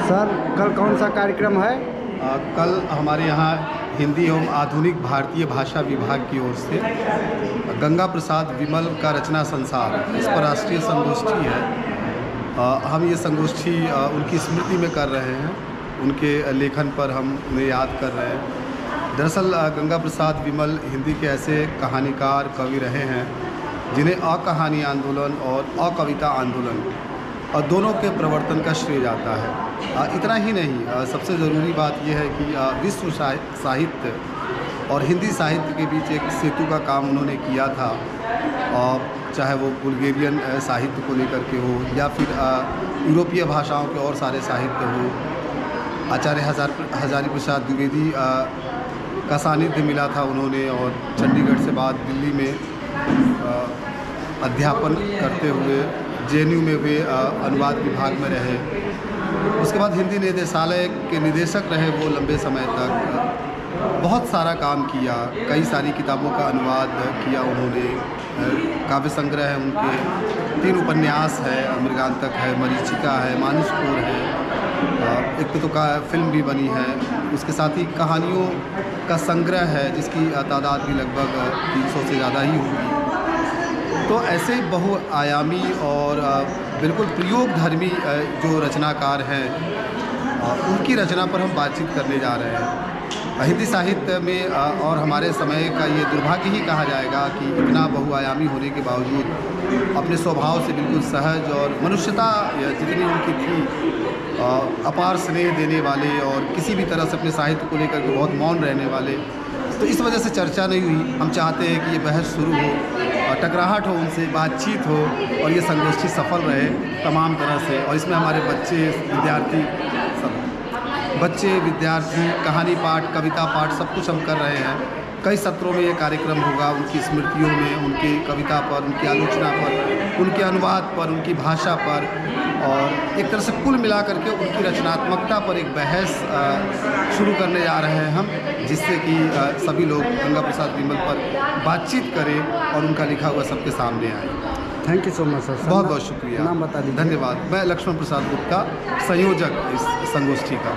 Sir कल कौन सा कार्यक्रम है? कल हमारे यहाँ हिंदी एवं आधुनिक भारतीय भाषा विभाग की ओर से गंगा प्रसाद विमल का रचना संसार इस पर राष्ट्रीय संगोष्ठी है। हम ये संगोष्ठी उनकी स्मृति में कर रहे हैं, उनके लेखन पर हम उन्हें याद कर रहे हैं। दरअसल गंगा प्रसाद विमल हिंदी के ऐसे कहानीकार कवि रहे हैं जिन्हें अकहानी आंदोलन और अकविता आंदोलन और दोनों के प्रवर्तन का श्रेय जाता है। इतना ही नहीं, सबसे ज़रूरी बात यह है कि विश्व साहित्य और हिंदी साहित्य के बीच एक सेतु का काम उन्होंने किया था। और चाहे वो बुल्गेरियन साहित्य को लेकर के हो या फिर यूरोपीय भाषाओं के और सारे साहित्य हो। आचार्य हजारी प्रसाद द्विवेदी का सानिध्य मिला था उन्होंने, और चंडीगढ़ से बाद दिल्ली में अध्यापन करते हुए जेएनयू में वे अनुवाद विभाग में रहे। उसके बाद हिंदी निदेशालय के निदेशक रहे वो लंबे समय तक। बहुत सारा काम किया, कई सारी किताबों का अनुवाद किया उन्होंने। काव्य संग्रह है उनके, 3 उपन्यास है, मृगांतक है, मरीचिका है, मानुषपुर है, एक तो का फिल्म भी बनी है। उसके साथ ही कहानियों का संग्रह है जिसकी तादाद भी लगभग 300 से ज़्यादा ही होगी। तो ऐसे बहुआयामी और बिल्कुल प्रयोगधर्मी जो रचनाकार हैं, उनकी रचना पर हम बातचीत करने जा रहे हैं। हिंदी साहित्य में और हमारे समय का ये दुर्भाग्य ही कहा जाएगा कि इतना बहुआयामी होने के बावजूद अपने स्वभाव से बिल्कुल सहज और मनुष्यता जितनी उनकी थी, अपार स्नेह देने वाले और किसी भी तरह से अपने साहित्य को लेकर के बहुत मौन रहने वाले। तो इस वजह से चर्चा नहीं हुई। हम चाहते हैं कि ये बहस शुरू हो, टकराहट हो, उनसे बातचीत हो और ये संगोष्ठी सफल रहे तमाम तरह से। और इसमें हमारे विद्यार्थी कहानी पाठ, कविता पाठ सब कुछ हम कर रहे हैं। कई सत्रों में ये कार्यक्रम होगा उनकी स्मृतियों में, उनकी कविता पर, उनकी आलोचना पर, उनके अनुवाद पर, उनकी भाषा पर, और एक तरह से कुल मिला करके उनकी रचनात्मकता पर एक बहस शुरू करने जा रहे हैं हम, जिससे कि सभी लोग गंगा प्रसाद विमल पर बातचीत करें और उनका लिखा हुआ सबके सामने आए। Thank you so much sir. बहुत बहुत शुक्रिया। नाम बता दीजिए। धन्यवाद। मैं लक्ष्मण प्रसाद गुप्ता, संयोजक इस संगोष्ठी का।